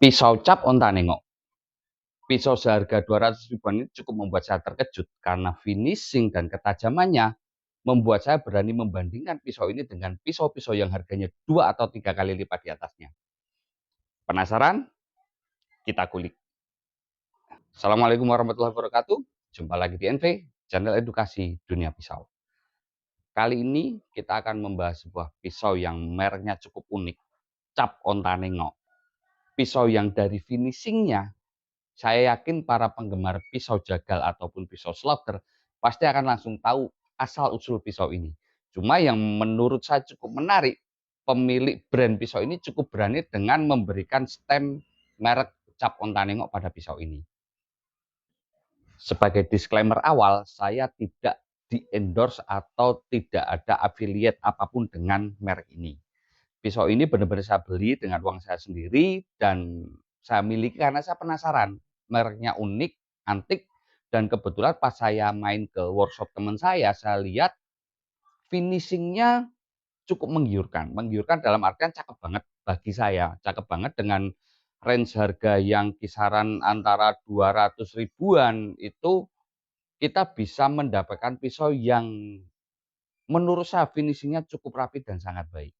Pisau cap onta nengok. Pisau seharga 200 ribuan ini cukup membuat saya terkejut karena finishing dan ketajamannya membuat saya berani membandingkan pisau ini dengan pisau-pisau yang harganya 2 atau 3 kali lipat di atasnya. Penasaran? Kita kulik. Assalamualaikum warahmatullahi wabarakatuh. Jumpa lagi di NV, channel edukasi dunia pisau. Kali ini kita akan membahas sebuah pisau yang mereknya cukup unik, cap onta nengok. Pisau yang dari finishingnya, saya yakin para penggemar pisau jagal ataupun pisau slaughter pasti akan langsung tahu asal-usul pisau ini. Cuma yang menurut saya cukup menarik, pemilik brand pisau ini cukup berani dengan memberikan stem merek cap onta nengok pada pisau ini. Sebagai disclaimer awal, saya tidak di-endorse atau tidak ada affiliate apapun dengan merek ini. Pisau ini benar-benar saya beli dengan uang saya sendiri dan saya miliki karena saya penasaran. Mereknya unik, antik, dan kebetulan pas saya main ke workshop teman saya lihat finishingnya cukup menggiurkan. Menggiurkan dalam artian cakep banget bagi saya. Cakep banget dengan range harga yang kisaran antara 200 ribuan itu kita bisa mendapatkan pisau yang menurut saya finishingnya cukup rapi dan sangat baik.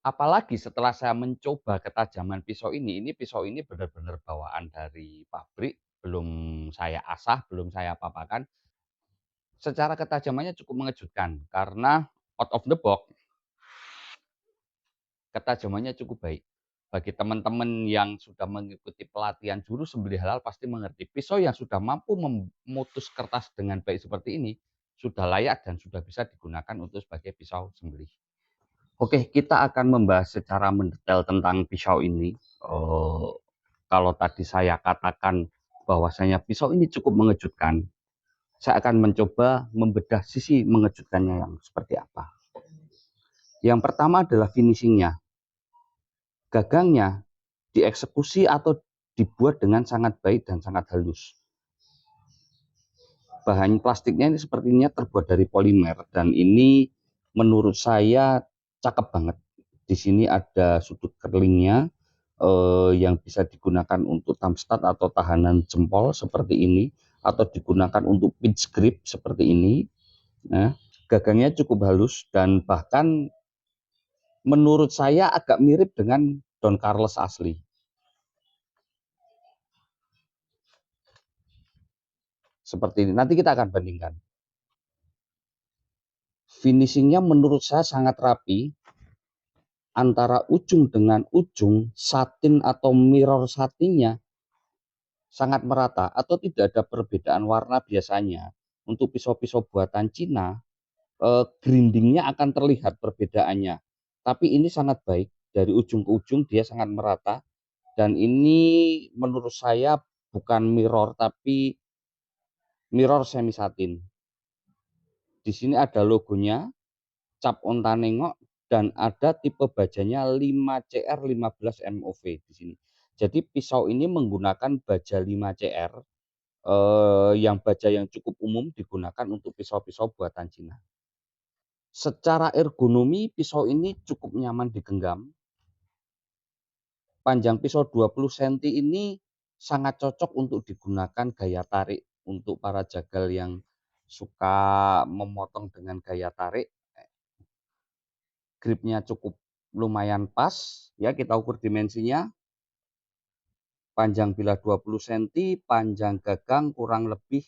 Apalagi setelah saya mencoba ketajaman pisau ini pisau ini benar-benar bawaan dari pabrik, belum saya asah, belum saya papakan. Secara ketajamannya cukup mengejutkan karena out of the box ketajamannya cukup baik. Bagi teman-teman yang sudah mengikuti pelatihan juru sembelih halal pasti mengerti. Pisau yang sudah mampu memutus kertas dengan baik seperti ini sudah layak dan sudah bisa digunakan untuk sebagai pisau sembelih. Oke, kita akan membahas secara mendetail tentang pisau ini. Kalau tadi saya katakan bahwasanya pisau ini cukup mengejutkan, saya akan mencoba membedah sisi mengejutkannya yang seperti apa. Yang pertama adalah finishingnya. Gagangnya dieksekusi atau dibuat dengan sangat baik dan sangat halus. Bahan plastiknya ini sepertinya terbuat dari polimer dan ini menurut saya cakep banget. Di sini ada sudut curlingnya yang bisa digunakan untuk thumb stud atau tahanan jempol seperti ini, atau digunakan untuk pinch grip seperti ini. Nah, gagangnya cukup halus dan bahkan menurut saya agak mirip dengan Don Carlos asli. Seperti ini. Nanti kita akan bandingkan. Finishingnya menurut saya sangat rapi. Antara ujung dengan ujung, satin atau mirror satinnya sangat merata atau tidak ada perbedaan warna biasanya. Untuk pisau-pisau buatan Cina, grindingnya akan terlihat perbedaannya. Tapi ini sangat baik. Dari ujung ke ujung dia sangat merata. Dan ini menurut saya bukan mirror, tapi mirror semi satin. Di sini ada logonya, cap onta nengok, dan ada tipe bajanya 5CR15 MOV di sini. Jadi pisau ini menggunakan baja 5CR yang baja yang cukup umum digunakan untuk pisau-pisau buatan Cina. Secara ergonomi pisau ini cukup nyaman digenggam. Panjang pisau 20 cm ini sangat cocok untuk digunakan gaya tarik untuk para jagal yang suka memotong dengan gaya tarik. Gripnya cukup lumayan pas, ya kita ukur dimensinya. Panjang bilah 20 cm, panjang gagang kurang lebih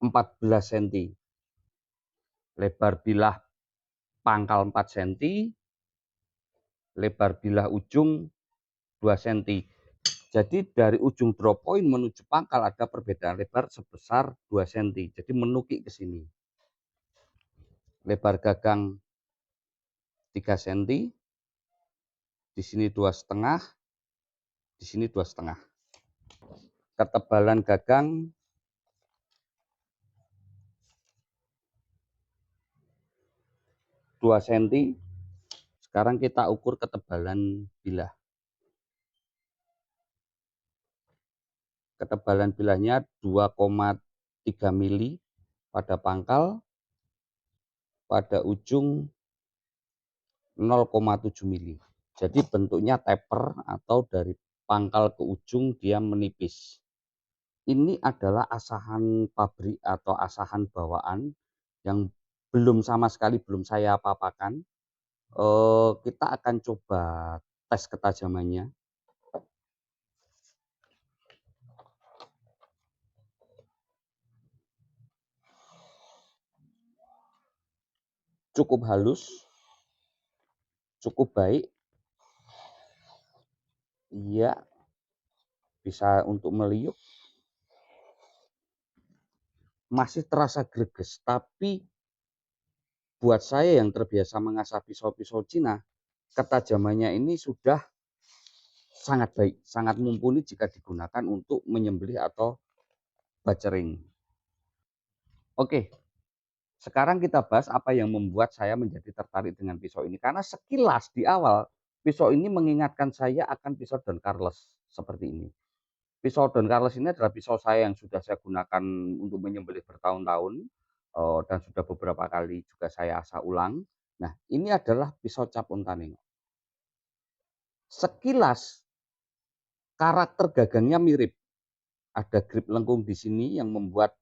14 cm. Lebar bilah pangkal 4 cm, lebar bilah ujung 2 cm. Jadi dari ujung drop point menuju pangkal ada perbedaan lebar sebesar 2 cm. Jadi menukik ke sini. Lebar gagang 3 cm. Di sini 2,5, di sini 2,5. Ketebalan gagang 2 cm. Sekarang kita ukur ketebalan bilah. Ketebalan bilahnya 2,3 mili pada pangkal, pada ujung 0,7 mili. Jadi bentuknya taper atau dari pangkal ke ujung dia menipis. Ini adalah asahan pabrik atau asahan bawaan yang sama sekali belum saya apa-apakan. Kita akan coba tes ketajamannya. Cukup halus, cukup baik. Iya, bisa untuk meliuk. Masih terasa greges, tapi buat saya yang terbiasa mengasah pisau-pisau Cina, ketajamannya ini sudah sangat baik, sangat mumpuni jika digunakan untuk menyembelih atau bacering. Oke, sekarang kita bahas apa yang membuat saya menjadi tertarik dengan pisau ini. Karena sekilas di awal, pisau ini mengingatkan saya akan pisau Don Carlos seperti ini. Pisau Don Carlos ini adalah pisau saya yang sudah saya gunakan untuk menyembelih bertahun-tahun, dan sudah beberapa kali juga saya asah ulang. Nah, ini adalah pisau cap unta nengok. Sekilas karakter gagangnya mirip. Ada grip lengkung di sini yang membuat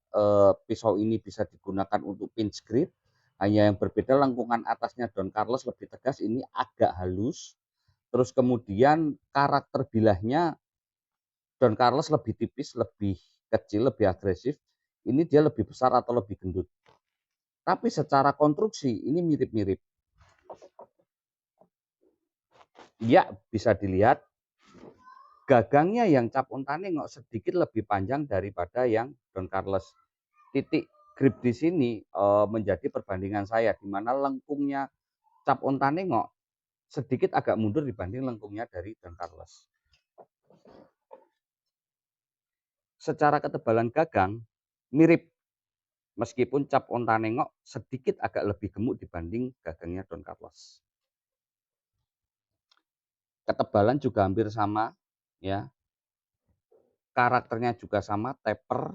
pisau ini bisa digunakan untuk pinch grip. Hanya yang berbeda lengkungan atasnya Don Carlos lebih tegas, ini agak halus. Terus kemudian karakter bilahnya Don Carlos lebih tipis, lebih kecil, lebih agresif. Ini dia lebih besar atau lebih gendut. Tapi secara konstruksi ini mirip-mirip. Ya, bisa dilihat gagangnya yang cap unta nengok sedikit lebih panjang daripada yang Don Carlos. Titik grip di sini menjadi perbandingan saya, di mana lengkungnya cap unta nengok sedikit agak mundur dibanding lengkungnya dari Don Carlos. Secara ketebalan gagang mirip, meskipun cap unta nengok sedikit agak lebih gemuk dibanding gagangnya Don Carlos. Ketebalan juga hampir sama, ya. Karakternya juga sama, taper,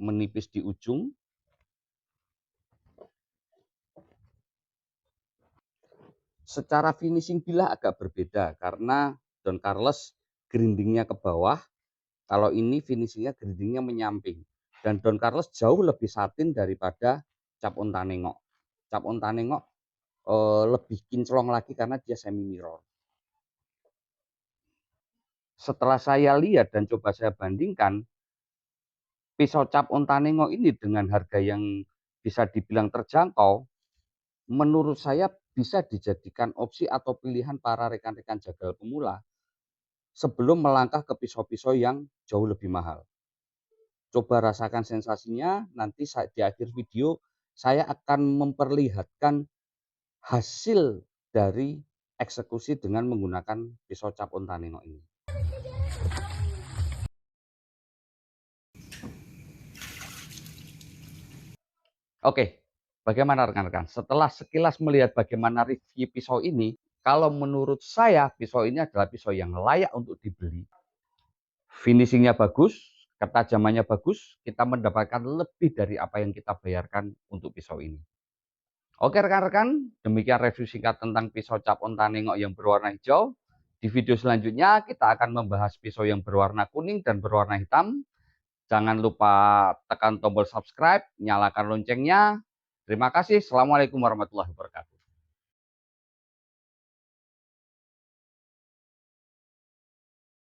menipis di ujung. Secara finishing bilah agak berbeda karena Don Carlos grindingnya ke bawah, kalau ini finishingnya grindingnya menyamping. Dan Don Carlos jauh lebih satin daripada cap unta nengok. Cap unta nengok lebih kinclong lagi karena dia semi mirror. Setelah saya lihat dan coba saya bandingkan, pisau cap unta nengok ini dengan harga yang bisa dibilang terjangkau, menurut saya bisa dijadikan opsi atau pilihan para rekan-rekan jagal pemula sebelum melangkah ke pisau-pisau yang jauh lebih mahal. Coba rasakan sensasinya, nanti di akhir video saya akan memperlihatkan hasil dari eksekusi dengan menggunakan pisau cap unta nengok ini. Oke, bagaimana rekan-rekan? Setelah sekilas melihat bagaimana review pisau ini, kalau menurut saya pisau ini adalah pisau yang layak untuk dibeli. Finishingnya bagus, ketajamannya bagus, kita mendapatkan lebih dari apa yang kita bayarkan untuk pisau ini. Oke rekan-rekan, demikian review singkat tentang pisau cap unta nengok yang berwarna hijau. Di video selanjutnya kita akan membahas pisau yang berwarna kuning dan berwarna hitam. Jangan lupa tekan tombol subscribe, nyalakan loncengnya. Terima kasih. Assalamualaikum warahmatullahi wabarakatuh.